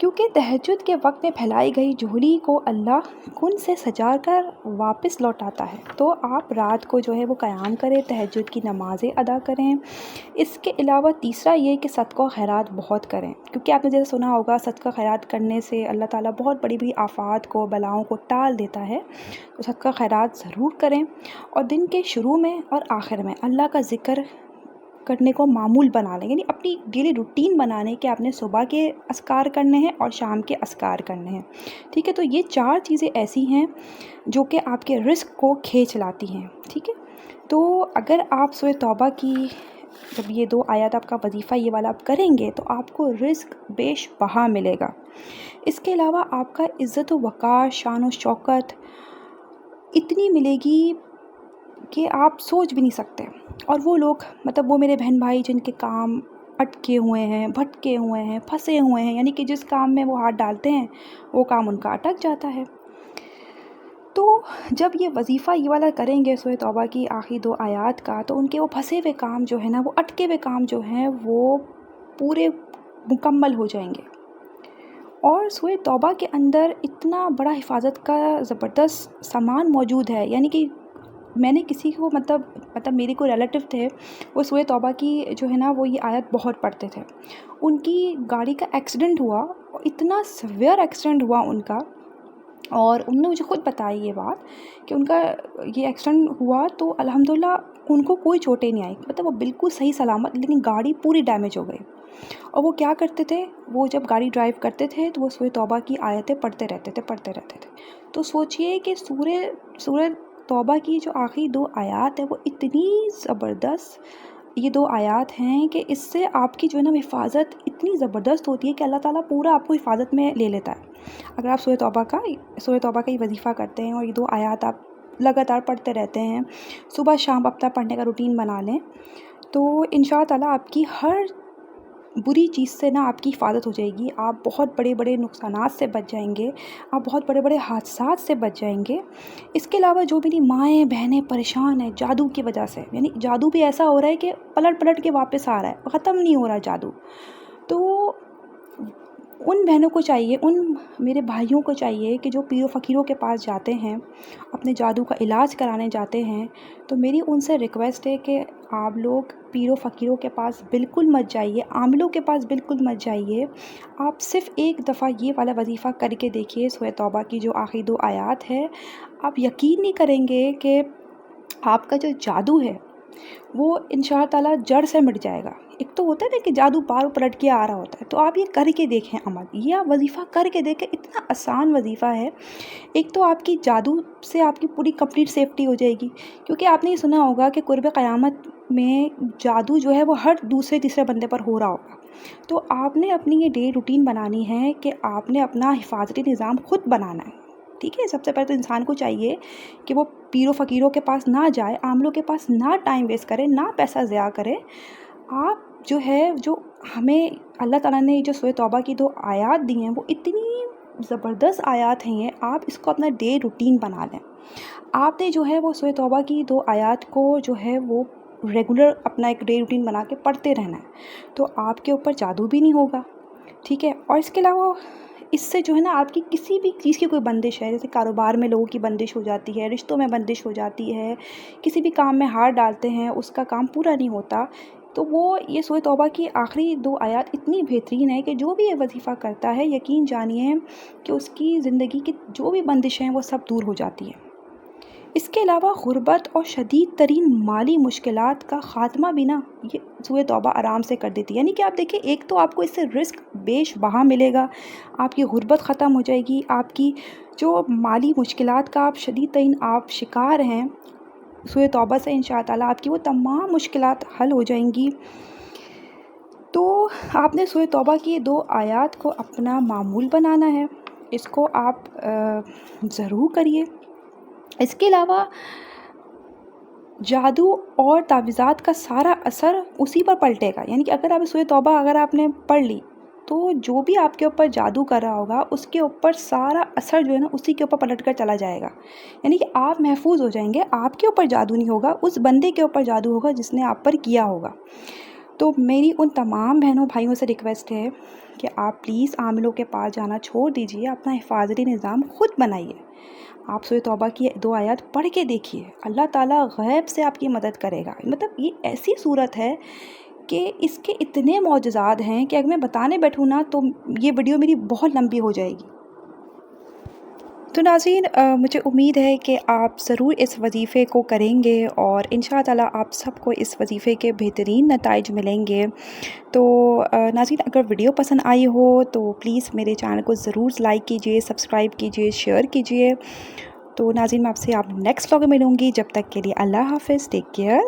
کیونکہ تہجد کے وقت میں پھیلائی گئی جھولی کو اللہ کن سے سجا کر واپس لوٹاتا ہے۔ تو آپ رات کو جو ہے وہ قیام کریں، تہجد کی نمازیں ادا کریں۔ اس کے علاوہ تیسرا یہ کہ صدقہ و خیرات بہت کریں، کیونکہ آپ نے جیسے سنا ہوگا صدقہ خیرات کرنے سے اللہ تعالیٰ بہت بڑی بڑی آفات کو، بلاؤں کو ٹال دیتا ہے۔ تو صدقہ خیرات ضرور کریں، اور دن کے شروع میں اور آخر میں اللہ کا ذکر کرنے کو معمول بنا لیں، یعنی اپنی ڈیلی روٹین بنانے کہ آپ نے صبح کے اذکار کرنے ہیں اور شام کے اذکار کرنے ہیں، ٹھیک ہے۔ تو یہ 4 چیزیں ایسی ہیں جو کہ آپ کے رزق کو کھینچ لاتی ہیں، ٹھیک ہے۔ تو اگر آپ سورہ توبہ کی جب یہ 2 آیات آپ کا وظیفہ یہ والا آپ کریں گے تو آپ کو رزق بیش بہا ملے گا۔ اس کے علاوہ آپ کا عزت و وقار، شان و شوکت اتنی ملے گی کہ آپ سوچ بھی نہیں سکتے۔ اور وہ لوگ وہ میرے بہن بھائی جن کے کام اٹکے ہوئے ہیں، بھٹکے ہوئے ہیں، پھنسے ہوئے ہیں، یعنی کہ جس کام میں وہ ہاتھ ڈالتے ہیں وہ کام ان کا اٹک جاتا ہے۔ تو جب یہ وظیفہ یہ والا کریں گے سورہ توبہ کی آخری 2 آیات کا، تو ان کے وہ پھنسے ہوئے کام جو ہے نا، وہ اٹکے ہوئے کام جو ہیں وہ پورے مکمل ہو جائیں گے۔ اور سورہ توبہ کے اندر اتنا بڑا حفاظت کا زبردست سامان موجود ہے، یعنی کہ میں نے کسی کو میرے کوئی ریلیٹیو تھے، وہ سورہ توبہ کی جو ہے نا وہ یہ آیت بہت پڑھتے تھے۔ ان کی گاڑی کا ایکسیڈنٹ ہوا، اتنا سیویئر ایکسیڈنٹ ہوا ان کا، اور انہوں نے مجھے خود بتائی یہ بات کہ ان کا یہ ایکسیڈنٹ ہوا تو الحمدللہ ان کو کوئی چوٹیں نہیں آئی، وہ بالکل صحیح سلامت، لیکن گاڑی پوری ڈیمیج ہو گئی۔ اور وہ کیا کرتے تھے، وہ جب گاڑی ڈرائیو کرتے تھے تو وہ سورہ توبہ کی آیتیں پڑھتے رہتے تھے۔ تو سوچئے کہ سورہ توبہ کی جو آخری 2 آیات ہیں وہ اتنی زبردست، یہ 2 آیات ہیں کہ اس سے آپ کی جو ہے نا حفاظت اتنی زبردست ہوتی ہے کہ اللہ تعالیٰ پورا آپ کو حفاظت میں لے لیتا ہے۔ اگر آپ سورہ توبہ کا یہ وظیفہ کرتے ہیں اور یہ 2 آیات آپ لگاتار پڑھتے رہتے ہیں، صبح شام اپنا پڑھنے کا روٹین بنا لیں، تو انشاء تعالیٰ آپ کی ہر بری چیز سے نا آپ کی حفاظت ہو جائے گی۔ آپ بہت بڑے بڑے نقصانات سے بچ جائیں گے، آپ بہت بڑے بڑے حادثات سے بچ جائیں گے۔ اس کے علاوہ جو میری مائیں بہنیں پریشان ہیں جادو کی وجہ سے، یعنی جادو بھی ایسا ہو رہا ہے کہ پلٹ کے واپس آ رہا ہے، ختم نہیں ہو رہا جادو، تو ان بہنوں کو چاہیے، ان میرے بھائیوں کو چاہیے کہ جو پیر و فقیروں کے پاس جاتے ہیں، اپنے جادو کا علاج کرانے جاتے ہیں، تو میری ان سے ریکویسٹ ہے کہ آپ لوگ پیر و فقیروں کے پاس بالکل مت جائیے، عاملوں کے پاس بالکل مت جائیے۔ آپ صرف ایک دفعہ یہ والا وظیفہ کر کے دیکھیے، سورہ توبہ کی جو آخری 2 آیات ہے، آپ یقین نہیں کریں گے کہ آپ کا جو جادو ہے وہ انشاء تعالیٰ جڑ سے مٹ جائے گا۔ ایک تو ہوتا ہے نا کہ جادو پار پلٹ کے آ رہا ہوتا ہے، تو آپ یہ کر کے دیکھیں عمل، یہ آپ وظیفہ کر کے دیکھیں، اتنا آسان وظیفہ ہے۔ ایک تو آپ کی جادو سے آپ کی پوری کمپلیٹ سیفٹی ہو جائے گی، کیونکہ آپ نے یہ سنا ہوگا کہ قرب قیامت میں جادو جو ہے وہ ہر دوسرے تیسرے بندے پر ہو رہا ہوگا۔ تو آپ نے اپنی یہ ڈیلی روٹین بنانی ہے کہ آپ نے اپنا حفاظتی نظام خود بنانا ہے، ٹھیک ہے۔ سب سے پہلے تو انسان کو چاہیے کہ وہ پیر و فقیروں کے پاس نہ جائے، عاملوں کے پاس نہ ٹائم ویسٹ کرے، نہ پیسہ ضیاع کرے۔ آپ جو ہمیں اللہ تعالیٰ نے جو سورہ توبہ کی 2 آیات دی ہیں وہ اتنی زبردست آیات ہیں، یہ آپ اس کو اپنا ڈے روٹین بنا لیں۔ آپ نے جو ہے وہ سورہ توبہ کی 2 آیات کو جو ہے وہ ریگولر اپنا ایک ڈے روٹین بنا کے پڑھتے رہنا ہے، تو آپ کے اوپر جادو بھی نہیں ہوگا، ٹھیک ہے۔ اور اس کے علاوہ اس سے جو ہے نا آپ کی کسی بھی چیز کی کوئی بندش ہے، جیسے کاروبار میں لوگوں کی بندش ہو جاتی ہے، رشتوں میں بندش ہو جاتی ہے، کسی بھی کام میں ہار ڈالتے ہیں، اس کا کام پورا نہیں ہوتا، تو وہ یہ سورہ توبہ کی آخری 2 آیات اتنی بہترین ہے کہ جو بھی یہ وظیفہ کرتا ہے، یقین جانیے کہ اس کی زندگی کی جو بھی بندشیں ہیں وہ سب دور ہو جاتی ہیں۔ اس کے علاوہ غربت اور شدید ترین مالی مشکلات کا خاتمہ بھی نا یہ سورہ توبہ آرام سے کر دیتی ہے۔ یعنی کہ آپ دیکھیں، ایک تو آپ کو اس سے رزق بیش بہا ملے گا، آپ کی غربت ختم ہو جائے گی، آپ کی جو مالی مشکلات کا آپ شدید ترین آپ شکار ہیں، سورہ توبہ سے انشاء تعالیٰ آپ کی وہ تمام مشکلات حل ہو جائیں گی۔ تو آپ نے سورہ توبہ کی 2 آیات کو اپنا معمول بنانا ہے، اس کو آپ ضرور کریے۔ اس کے علاوہ جادو اور تعویذات کا سارا اثر اسی پر پلٹے گا، یعنی کہ اگر آپ سورہ توبہ اگر آپ نے پڑھ لی تو جو بھی آپ کے اوپر جادو کر رہا ہوگا اس کے اوپر سارا اثر جو ہے نا اسی کے اوپر پلٹ کر چلا جائے گا، یعنی کہ آپ محفوظ ہو جائیں گے، آپ کے اوپر جادو نہیں ہوگا، اس بندے کے اوپر جادو ہوگا جس نے آپ پر کیا ہوگا۔ تو میری ان تمام بہنوں بھائیوں سے ریکویسٹ ہے کہ آپ پلیز عاملوں کے پاس جانا چھوڑ دیجیے، اپنا حفاظتی نظام خود بنائیے۔ آپ سورۃ توبہ کی 2 آیات پڑھ کے دیکھیے، اللہ تعالیٰ غیب سے آپ کی مدد کرے گا۔ مطلب یہ ایسی صورت ہے کہ اس کے اتنے معجزات ہیں کہ اگر میں بتانے بیٹھوں نا تو یہ ویڈیو میری بہت لمبی ہو جائے گی۔ تو ناظرین، مجھے امید ہے کہ آپ ضرور اس وظیفے کو کریں گے اور انشاءاللہ آپ سب کو اس وظیفے کے بہترین نتائج ملیں گے۔ تو ناظرین، اگر ویڈیو پسند آئی ہو تو پلیز میرے چینل کو ضرور لائک کیجیے، سبسکرائب کیجیے، شیئر کیجیے۔ تو ناظرین، میں آپ سے نیکسٹ ولاگ میں ملوں گی، جب تک کے لیے اللہ حافظ، ٹیک کیئر۔